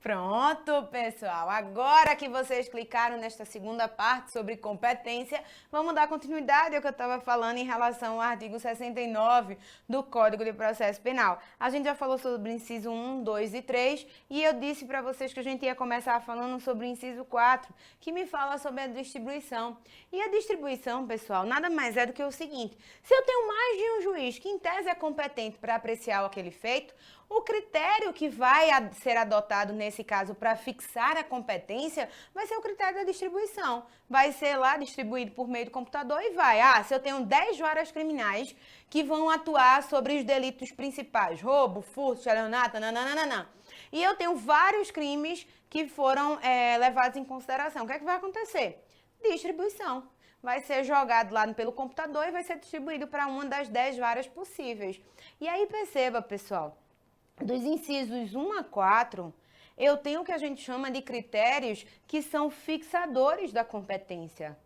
Pronto, pessoal. Agora que vocês clicaram nesta segunda parte sobre competência, vamos dar continuidade ao que eu estava falando em relação ao artigo 69 do Código de Processo Penal. A gente já falou sobre o inciso 1, 2 e 3 e eu disse para vocês que a gente ia começar falando sobre o inciso 4, que me fala sobre a distribuição. E a distribuição, pessoal, nada mais é do que o seguinte: se eu tenho mais de um juiz que em tese é competente para apreciar aquele feito, o critério que vai ser adotado nesse caso para fixar a competência vai ser o critério da distribuição. Vai ser lá distribuído por meio do computador e vai. Se eu tenho 10 varas criminais que vão atuar sobre os delitos principais, roubo, furto, estelionato, nananana, e eu tenho vários crimes que foram levados em consideração, o que é que vai acontecer? Distribuição. Vai ser jogado lá pelo computador e vai ser distribuído para uma das 10 varas possíveis. E aí perceba, pessoal, dos incisos 1 a 4, eu tenho o que a gente chama de critérios que são fixadores da competência.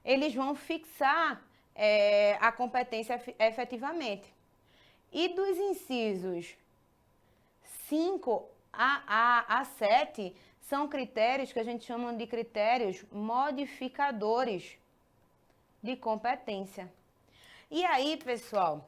Eles vão fixar a competência efetivamente. E dos incisos 5 a 7, são critérios que a gente chama de critérios modificadores de competência. E aí, pessoal,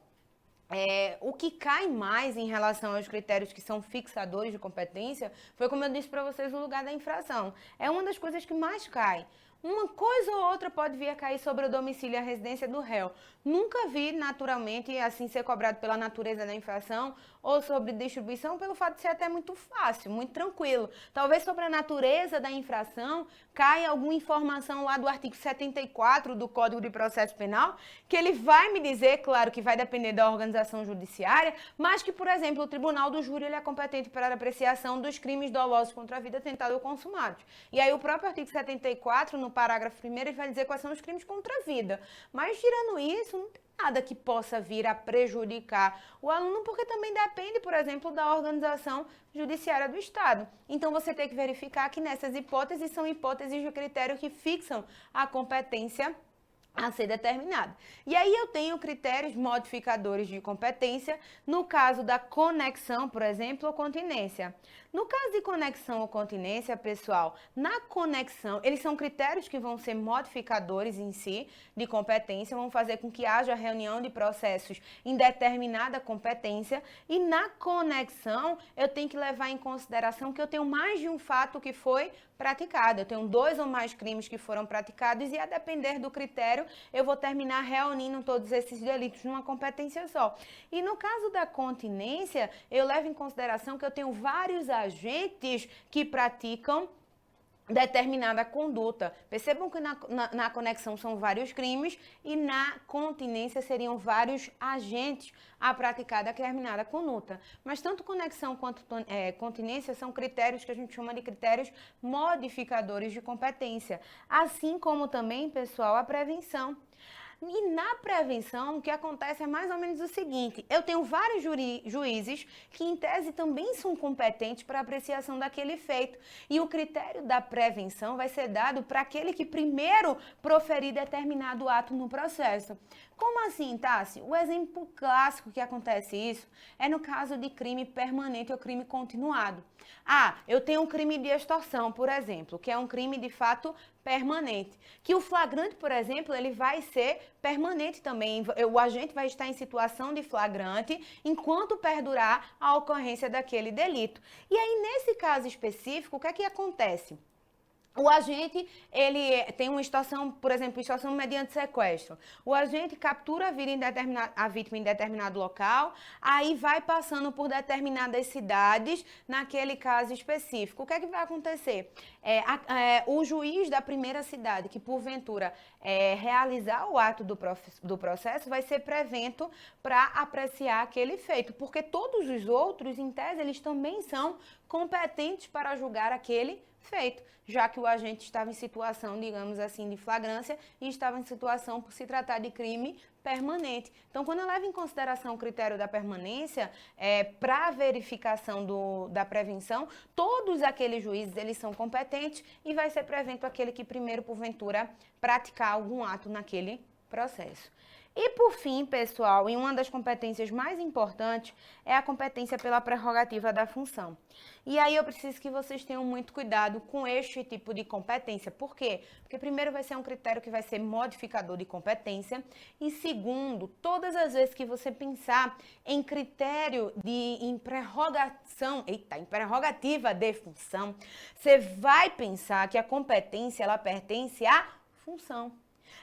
o que cai mais em relação aos critérios que são fixadores de competência foi, como eu disse para vocês, o lugar da infração. É uma das coisas que mais cai. Uma coisa ou outra pode vir a cair sobre o domicílio e a residência do réu. Nunca vi, naturalmente, assim ser cobrado pela natureza da infração ou sobre distribuição, pelo fato de ser até muito fácil, muito tranquilo. Talvez sobre a natureza da infração caia alguma informação lá do artigo 74 do Código de Processo Penal, que ele vai me dizer, claro que vai depender da organização judiciária, mas que, por exemplo, o tribunal do júri ele é competente para a apreciação dos crimes dolosos contra a vida tentados ou consumados. E aí o próprio artigo 74, no parágrafo 1º, ele vai dizer quais são os crimes contra a vida. Mas, tirando isso, não tem nada que possa vir a prejudicar o aluno, porque também depende, por exemplo, da organização judiciária do Estado. Então, você tem que verificar que nessas hipóteses são hipóteses de critério que fixam a competência a ser determinada. E aí eu tenho critérios modificadores de competência no caso da conexão, por exemplo, ou continência. No caso de conexão ou continência, pessoal, na conexão, eles são critérios que vão ser modificadores em si de competência, vão fazer com que haja reunião de processos em determinada competência, e na conexão eu tenho que levar em consideração que eu tenho mais de um fato que foi praticado, eu tenho 2 ou mais crimes que foram praticados e, a depender do critério, eu vou terminar reunindo todos esses delitos numa competência só. E no caso da continência, eu levo em consideração que eu tenho vários agentes que praticam determinada conduta. Percebam que na conexão são vários crimes e na continência seriam vários agentes a praticar determinada conduta. Mas tanto conexão quanto continência são critérios que a gente chama de critérios modificadores de competência. Assim como também, pessoal, a prevenção. E na prevenção, o que acontece é mais ou menos o seguinte: eu tenho vários juízes que, em tese, também são competentes para apreciação daquele feito. E o critério da prevenção vai ser dado para aquele que primeiro proferir determinado ato no processo. Como assim, Tassi? O exemplo clássico que acontece isso é no caso de crime permanente ou crime continuado. Eu tenho um crime de extorsão, por exemplo, que é um crime de fato permanente. Que o flagrante, por exemplo, ele vai ser permanente também. O agente vai estar em situação de flagrante enquanto perdurar a ocorrência daquele delito. E aí, nesse caso específico, o que é que acontece? O agente, ele tem uma extorsão, por exemplo, extorsão mediante sequestro. O agente captura a vítima em determinado local, aí vai passando por determinadas cidades naquele caso específico. O que é que vai acontecer? O juiz da primeira cidade que, porventura, realizar o ato do processo vai ser prevento para apreciar aquele feito, porque todos os outros, em tese, eles também são competentes para julgar aquele feito, já que o agente estava em situação, digamos assim, de flagrância e estava em situação por se tratar de crime permanente. Então, quando eu levo em consideração o critério da permanência, para a verificação da prevenção, todos aqueles juízes, eles são competentes e vai ser prevento aquele que primeiro, porventura, praticar algum ato naquele processo. E por fim, pessoal, e uma das competências mais importantes é a competência pela prerrogativa da função. E aí eu preciso que vocês tenham muito cuidado com este tipo de competência. Por quê? Porque primeiro vai ser um critério que vai ser modificador de competência e segundo, todas as vezes que você pensar em critério em prerrogativa de função, você vai pensar que a competência ela pertence à função.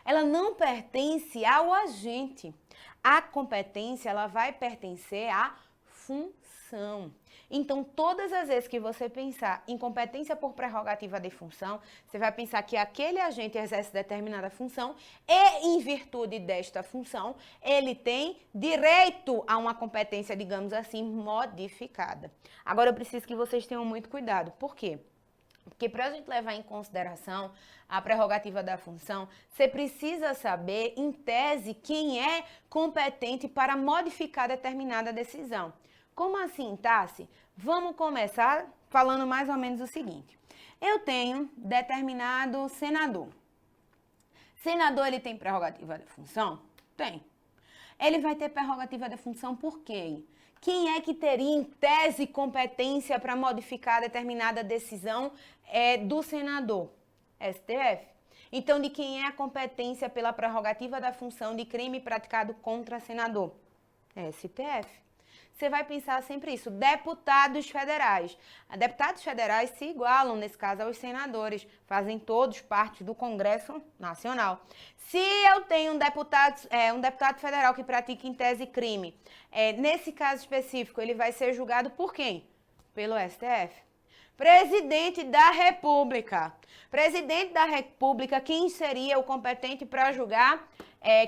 Ela não pertence ao agente. A competência, ela vai pertencer à função. Então, todas as vezes que você pensar em competência por prerrogativa de função, você vai pensar que aquele agente exerce determinada função e, em virtude desta função, ele tem direito a uma competência, digamos assim, modificada. Agora, eu preciso que vocês tenham muito cuidado. Por quê? Porque para a gente levar em consideração a prerrogativa da função, você precisa saber, em tese, quem é competente para modificar determinada decisão. Como assim, Tassi? Vamos começar falando mais ou menos o seguinte. Eu tenho determinado senador. Senador, ele tem prerrogativa de função? Tem. Ele vai ter prerrogativa de função por quê? Quem é que teria, em tese, competência para modificar determinada decisão do senador? STF. Então, de quem é a competência pela prerrogativa da função de crime praticado contra senador? STF. Você vai pensar sempre isso. Deputados federais. Deputados federais se igualam, nesse caso, aos senadores. Fazem todos parte do Congresso Nacional. Se eu tenho um deputado federal que pratica em tese crime, nesse caso específico, ele vai ser julgado por quem? Pelo STF. Presidente da República. Presidente da República, quem seria o competente para julgar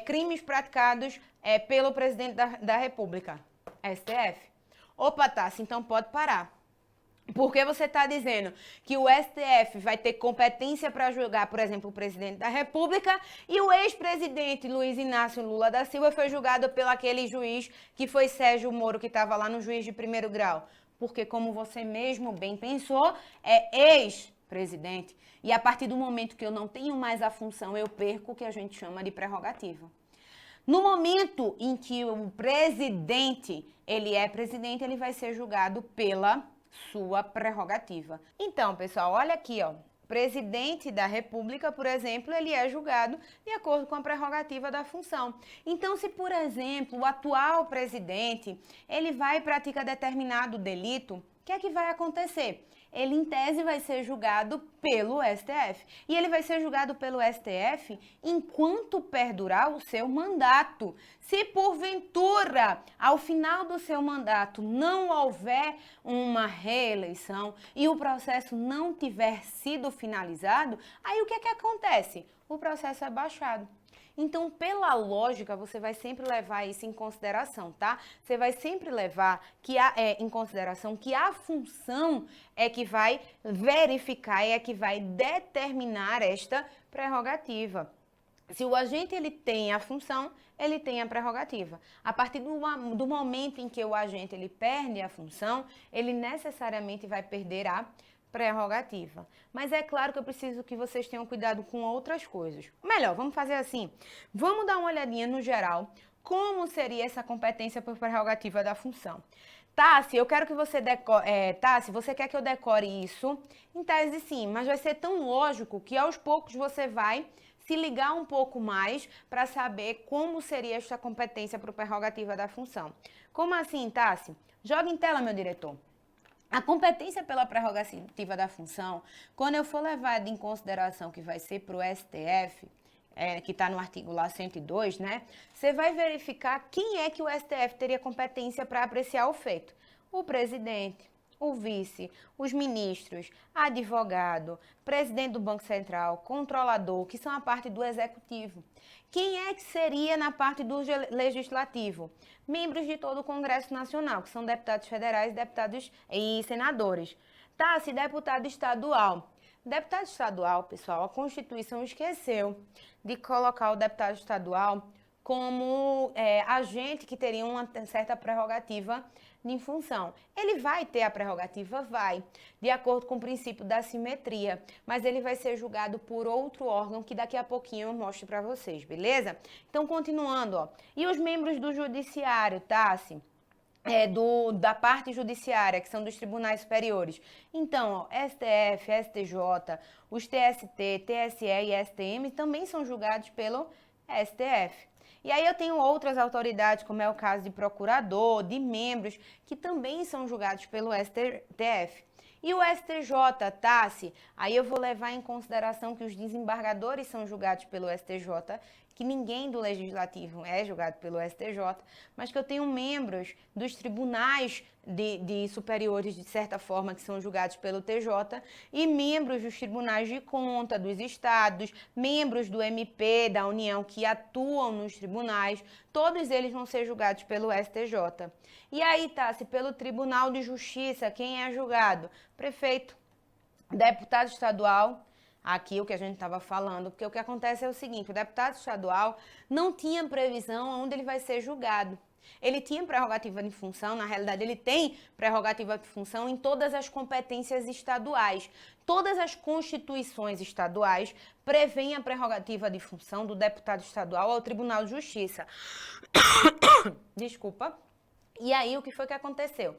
crimes praticados pelo presidente da República? STF. Opa, Tassi, então pode parar. Porque você está dizendo que o STF vai ter competência para julgar, por exemplo, o presidente da República e o ex-presidente Luiz Inácio Lula da Silva foi julgado pelo aquele juiz que foi Sérgio Moro, que estava lá no juiz de primeiro grau. Porque, como você mesmo bem pensou, é ex-presidente. E a partir do momento que eu não tenho mais a função, eu perco o que a gente chama de prerrogativa. No momento em que o presidente, ele é presidente, ele vai ser julgado pela sua prerrogativa. Então, pessoal, olha aqui, ó. Presidente da República, por exemplo, ele é julgado de acordo com a prerrogativa da função. Então, se, por exemplo, o atual presidente, ele vai e pratica determinado delito, o que é que vai acontecer? Ele, em tese, vai ser julgado pelo STF. E ele vai ser julgado pelo STF enquanto perdurar o seu mandato. Se, porventura, ao final do seu mandato, não houver uma reeleição e o processo não tiver sido finalizado, aí o que é que acontece? O processo é baixado. Então, pela lógica, você vai sempre levar isso em consideração, tá? Você vai sempre levar em consideração que a função é que vai verificar, é que vai determinar esta prerrogativa. Se o agente ele tem a função, ele tem a prerrogativa. A partir do momento em que o agente ele perde a função, ele necessariamente vai perder a prerrogativa. Mas é claro que eu preciso que vocês tenham cuidado com outras coisas. Melhor, vamos fazer assim. Vamos dar uma olhadinha no geral. Como seria essa competência por prerrogativa da função? Tassi, eu quero que você decore... Tassi, você quer que eu decore isso? Em tese, sim, mas vai ser tão lógico que aos poucos você vai se ligar um pouco mais para saber como seria esta competência por prerrogativa da função. Como assim, Tassi? Joga em tela, meu diretor. A competência pela prerrogativa da função, quando eu for levar em consideração que vai ser para o STF, que está no artigo lá 102, né? Você vai verificar quem é que o STF teria competência para apreciar o feito. O presidente, o vice, os ministros, advogado, presidente do Banco Central, controlador, que são a parte do executivo. Quem é que seria na parte do legislativo? Membros de todo o Congresso Nacional, que são deputados federais, deputados e senadores. Tá, se deputado estadual. Deputado estadual, pessoal, a Constituição esqueceu de colocar o deputado estadual como agente que teria uma certa prerrogativa de função. Ele vai ter a prerrogativa? Vai, de acordo com o princípio da simetria, mas ele vai ser julgado por outro órgão que daqui a pouquinho eu mostro para vocês, beleza? Então, continuando, ó. E os membros do judiciário, tá? Assim, da parte judiciária, que são dos tribunais superiores. Então, ó, STF, STJ, os TST, TSE e STM também são julgados pelo STF. E aí eu tenho outras autoridades, como é o caso de procurador, de membros, que também são julgados pelo STF. E o STJ, Tassi, aí eu vou levar em consideração que os desembargadores são julgados pelo STJ, que ninguém do Legislativo é julgado pelo STJ, mas que eu tenho membros dos tribunais de superiores, de certa forma, que são julgados pelo TJ, e membros dos tribunais de conta dos estados, membros do MP, da União, que atuam nos tribunais, todos eles vão ser julgados pelo STJ. E aí, Tassi, pelo Tribunal de Justiça, quem é julgado? Prefeito, deputado estadual, aqui o que a gente estava falando, porque o que acontece é o seguinte, o deputado estadual não tinha previsão onde ele vai ser julgado. Ele tinha prerrogativa de função, na realidade ele tem prerrogativa de função em todas as competências estaduais. Todas as constituições estaduais prevêem a prerrogativa de função do deputado estadual ao Tribunal de Justiça. Desculpa. E aí, o que foi que aconteceu?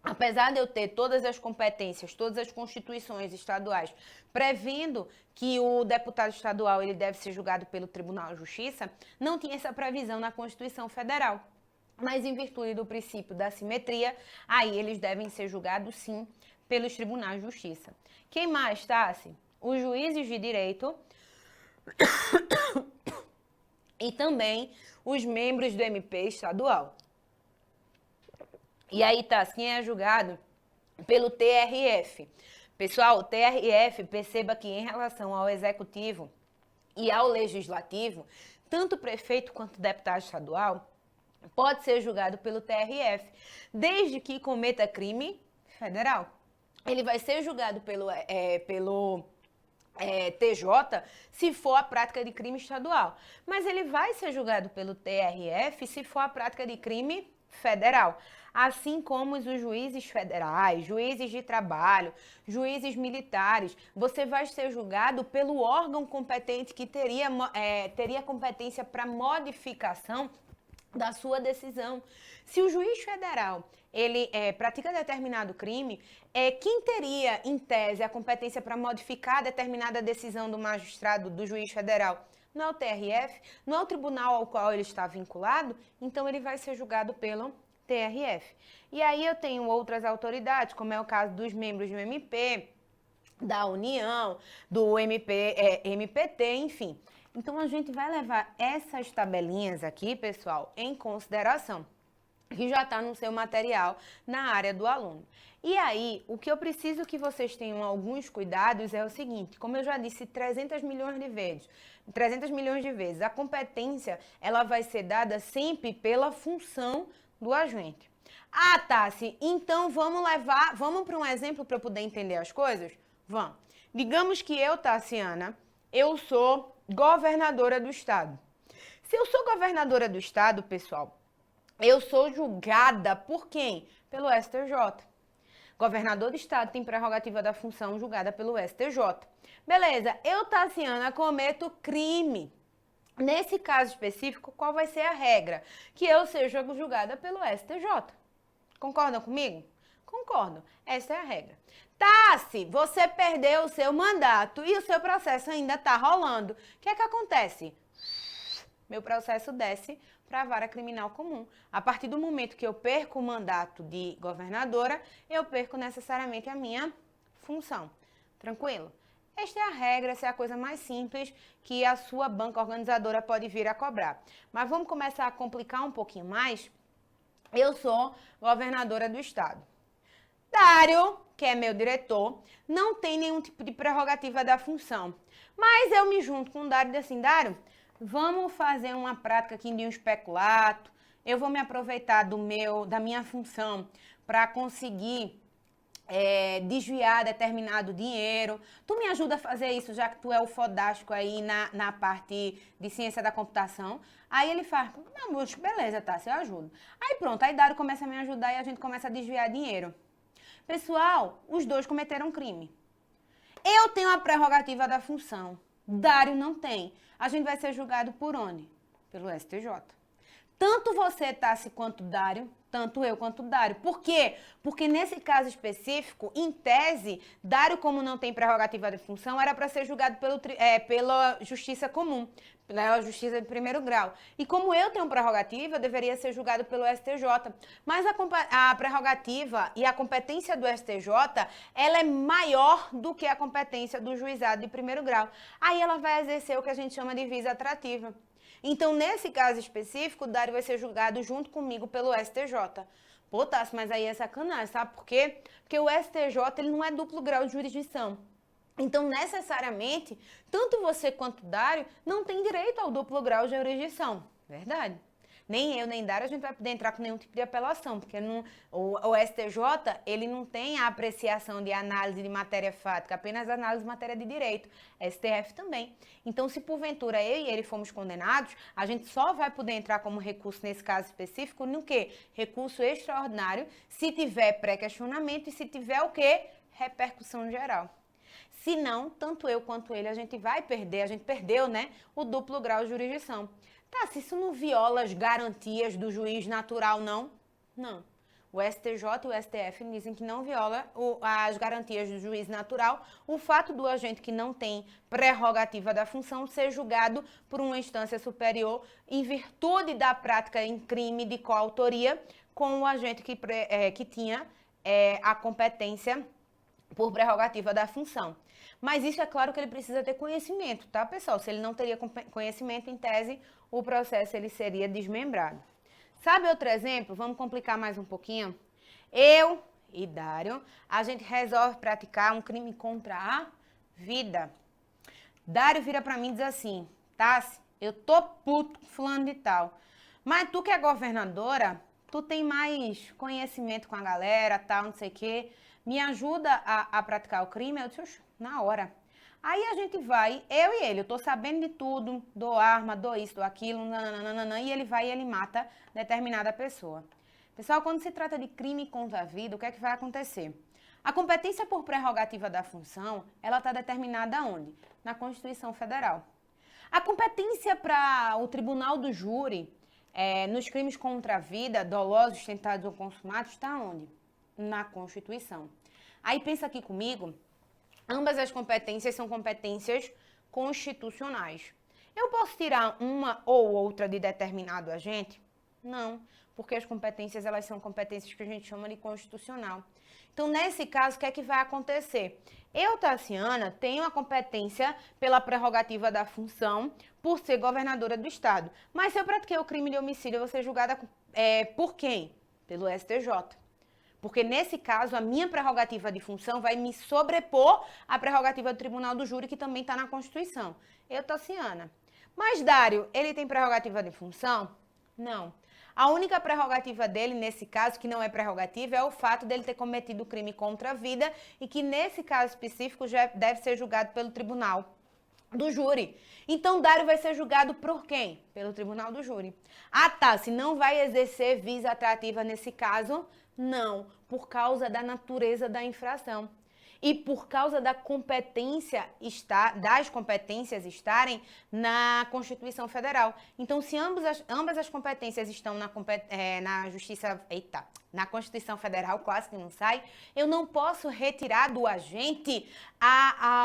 Apesar de eu ter todas as competências, todas as constituições estaduais, prevendo que o deputado estadual ele deve ser julgado pelo Tribunal de Justiça, não tinha essa previsão na Constituição Federal. Mas, em virtude do princípio da simetria, aí eles devem ser julgados, sim, pelos Tribunais de Justiça. Quem mais, Tassi? Os juízes de direito e também os membros do MP estadual. E aí, Tassi, quem é julgado pelo TRF? Pessoal, o TRF, perceba que em relação ao Executivo e ao Legislativo, tanto o prefeito quanto o deputado estadual pode ser julgado pelo TRF, desde que cometa crime federal. Ele vai ser julgado pelo TJ se for a prática de crime estadual, mas ele vai ser julgado pelo TRF se for a prática de crime federal, assim como os juízes federais, juízes de trabalho, juízes militares. Você vai ser julgado pelo órgão competente que teria competência para modificação da sua decisão. Se o juiz federal ele pratica determinado crime, quem teria, em tese, a competência para modificar determinada decisão do magistrado, do juiz federal? Não é o TRF, não é o tribunal ao qual ele está vinculado, então ele vai ser julgado pelo TRF. E aí eu tenho outras autoridades, como é o caso dos membros do MP, da União, do MPT, enfim. Então a gente vai levar essas tabelinhas aqui, pessoal, em consideração, que já está no seu material na área do aluno. E aí, o que eu preciso que vocês tenham alguns cuidados é o seguinte, como eu já disse 300 milhões de vezes, a competência ela vai ser dada sempre pela função do agente. Ah, Tassi, então vamos para um exemplo para eu poder entender as coisas? Vamos. Digamos que eu, Tassiana, eu sou governadora do estado. Se eu sou governadora do estado, pessoal, eu sou julgada por quem? Pelo STJ. Governador do estado tem prerrogativa da função julgada pelo STJ. Beleza, eu, Tassiana, cometo crime. Nesse caso específico, qual vai ser a regra? Que eu seja julgada pelo STJ. Concordam comigo? Concordo. Essa é a regra. Tassi, você perdeu o seu mandato e o seu processo ainda está rolando. O que é que acontece? Meu processo desce para a vara criminal comum. A partir do momento que eu perco o mandato de governadora, eu perco necessariamente a minha função. Tranquilo? Esta é a regra, essa é a coisa mais simples que a sua banca organizadora pode vir a cobrar. Mas vamos começar a complicar um pouquinho mais. Eu sou governadora do estado. Dário, que é meu diretor, não tem nenhum tipo de prerrogativa da função. Mas eu me junto com o Dário e digo assim, Dário, vamos fazer uma prática aqui de um especulato, eu vou me aproveitar da minha função para conseguir desviar determinado dinheiro. Tu me ajuda a fazer isso, já que tu é o fodástico aí na parte de ciência da computação. Aí ele faz, não, beleza, tá, eu ajudo. Aí pronto, aí Dário começa a me ajudar e a gente começa a desviar dinheiro. Pessoal, os dois cometeram crime. Eu tenho a prerrogativa da função. Dário não tem. A gente vai ser julgado por onde? Pelo STJ. Tanto você, Tassi, quanto Dário, tanto eu quanto Dário. Por quê? Porque nesse caso específico, em tese, Dário, como não tem prerrogativa de função, era para ser julgado pela justiça comum, pela justiça de primeiro grau. E como eu tenho prerrogativa, eu deveria ser julgado pelo STJ. Mas a prerrogativa e a competência do STJ, ela é maior do que a competência do juizado de primeiro grau. Aí ela vai exercer o que a gente chama de visa atrativa. Então, nesse caso específico, o Dário vai ser julgado junto comigo pelo STJ. Pô, Tassi, mas aí é sacanagem, sabe por quê? Porque o STJ, ele não é duplo grau de jurisdição. Então, necessariamente, tanto você quanto o Dário não tem direito ao duplo grau de jurisdição. Verdade? Nem eu, nem Dário, a gente vai poder entrar com nenhum tipo de apelação, porque o STJ, ele não tem a apreciação de análise de matéria fática, apenas análise de matéria de direito. STF também. Então, se porventura eu e ele fomos condenados, a gente só vai poder entrar como recurso nesse caso específico no quê? Recurso extraordinário, se tiver pré-questionamento e se tiver o quê? Repercussão geral. Se não, tanto eu quanto ele, a gente vai perder, a gente perdeu, né, o duplo grau de jurisdição. Tá, se isso não viola as garantias do juiz natural, não? Não. O STJ e o STF dizem que não viola as garantias do juiz natural o fato do agente que não tem prerrogativa da função ser julgado por uma instância superior em virtude da prática em crime de coautoria com o agente que tinha a competência por prerrogativa da função. Mas isso é claro que ele precisa ter conhecimento, tá, pessoal? Se ele não teria conhecimento, em tese, o processo ele seria desmembrado. Sabe outro exemplo? Vamos complicar mais um pouquinho? Eu e Dário, a gente resolve praticar um crime contra a vida. Dário vira pra mim e diz assim, Tassi, eu tô puto com fulano de tal, mas tu que é governadora, tu tem mais conhecimento com a galera, tal, não sei o quê, me ajuda a praticar o crime? Eu disse, na hora. Aí a gente vai, eu e ele, eu tô sabendo de tudo, dou arma, dou isso, dou aquilo, nananana, e ele vai e ele mata determinada pessoa. Pessoal, quando se trata de crime contra a vida, o que é que vai acontecer? A competência por prerrogativa da função, ela está determinada onde? Na Constituição Federal. A competência para o tribunal do júri, nos crimes contra a vida, dolosos, tentados ou consumados, está onde? Na Constituição. Aí pensa aqui comigo, ambas as competências são competências constitucionais. Eu posso tirar uma ou outra de determinado agente? Não, porque as competências elas são competências que a gente chama de constitucional. Então, nesse caso, o que é que vai acontecer? Eu, Tassiana, tenho a competência pela prerrogativa da função por ser governadora do Estado. Mas se eu pratiquei o crime de homicídio, eu vou ser julgada por quem? Pelo STJ. Porque, nesse caso, a minha prerrogativa de função vai me sobrepor à prerrogativa do Tribunal do Júri, que também está na Constituição. Eu, Tassiana. Mas, Dário, ele tem prerrogativa de função? Não. A única prerrogativa dele, nesse caso, que não é prerrogativa, é o fato dele ter cometido crime contra a vida e que, nesse caso específico, já deve ser julgado pelo Tribunal do Júri. Então, Dário vai ser julgado por quem? Pelo Tribunal do Júri. Ah, tá, se não vai exercer visa atrativa nesse caso, não, por causa da natureza da infração. E por causa da competência das competências estarem na Constituição Federal. Então, se ambas as competências estão na Justiça, na Constituição Federal, quase que não sai, eu não posso retirar do agente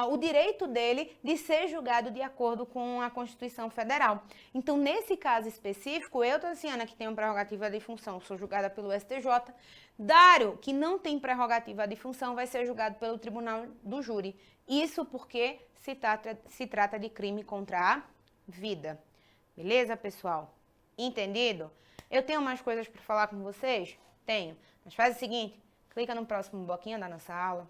o direito dele de ser julgado de acordo com a Constituição Federal. Então, nesse caso específico, eu, Tassiana, que tenho prerrogativa de função, sou julgada pelo STJ. Dário, que não tem prerrogativa de função, vai ser julgado pelo Tribunal do Júri. Isso porque se trata de crime contra a vida. Beleza, pessoal? Entendido? Eu tenho mais coisas para falar com vocês? Tenho. Mas faz o seguinte, clica no próximo bloquinho da nossa aula.